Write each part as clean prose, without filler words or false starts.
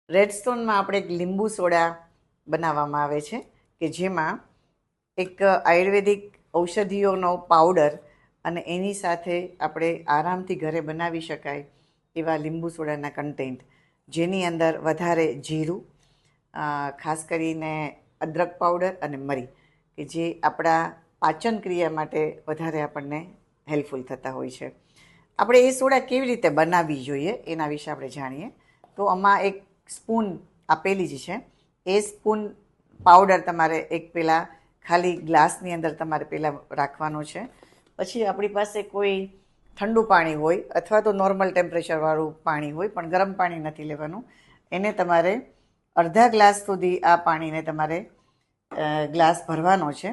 રેડસ્ટોનમાં આપણે એક લીંબુ સોડા બનાવવામાં આવે છે કે જેમાં એક આયુર્વેદિક ઔષધિઓનો પાવડર અને એની સાથે આપણે આરામથી ઘરે બનાવી શકાય એવા લીંબુ સોડાના કન્ટેન્ટ, જેની અંદર વધારે જીરું, ખાસ કરીને અદરક પાવડર અને મરી, કે જે આપણા પાચન ક્રિયા માટે વધારે આપણને હેલ્પફુલ થતા હોય છે. આપણે એ સોડા કેવી રીતે બનાવવી જોઈએ એના વિશે આપણે જાણીએ. તો આમાં એક સ્પૂન આપેલી જ છે. એ સ્પૂન પાવડર તમારે એક પેલા ખાલી ગ્લાસની અંદર તમારે પહેલાં રાખવાનો છે. પછી આપણી પાસે કોઈ ઠંડુ પાણી હોય અથવા તો નોર્મલ ટેમ્પરેચરવાળું પાણી હોય, પણ ગરમ પાણી નથી લેવાનું. એને તમારે અડધા ગ્લાસ સુધી આ પાણીને તમારે ગ્લાસ ભરવાનો છે.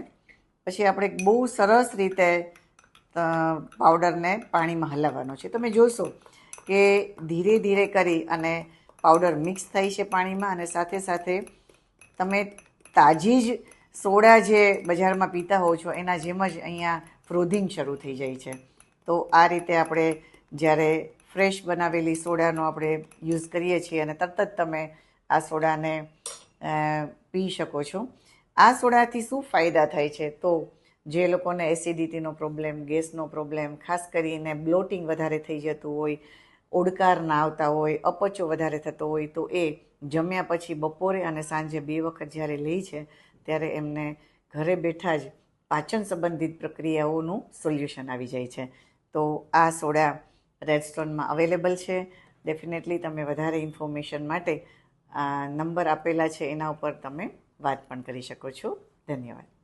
પછી આપણે બહુ સરસ રીતે પાવડરને પાણીમાં હલાવવાનો છે. તમે જોશો કે ધીરે ધીરે કરી અને પાવડર મિક્સ થાય છે પાણીમાં, અને સાથે સાથે તમે તાજી જ સોડા જે બજારમાં પીતા હોવ છો એના જેમ જ અહીંયા ફ્રોથિંગ શરૂ થઈ જાય છે. તો આ રીતે આપણે જ્યારે ફ્રેશ બનાવેલી સોડાનો આપણે યુઝ કરીએ છીએ અને તરત જ તમે આ સોડાને પી શકો છો. આ સોડાથી શું ફાયદા થાય છે? તો જે લોકોને એસિડિટીનો પ્રોબ્લેમ, ગેસનો પ્રોબ્લેમ, ખાસ કરીને બ્લોટિંગ વધારે થઈ જતું હોય, ઓડકાર ના આવતા હોય, અપચો વધારે થતો હોય, તો એ જમ્યા પછી બપોરે અને સાંજે 2 વખત જ્યારે લે છે ત્યારે એમને ઘરે બેઠા જ પાચન સંબંધિત પ્રક્રિયાઓનું સોલ્યુશન આવી જાય છે. તો આ સોડા રેડસ્ટોનમાં અવેલેબલ છે. ડેફિનેટલી તમે વધારે ઇન્ફોર્મેશન માટે નંબર આપેલા છે એના ઉપર તમે વાત પણ કરી શકો છો. ધન્યવાદ.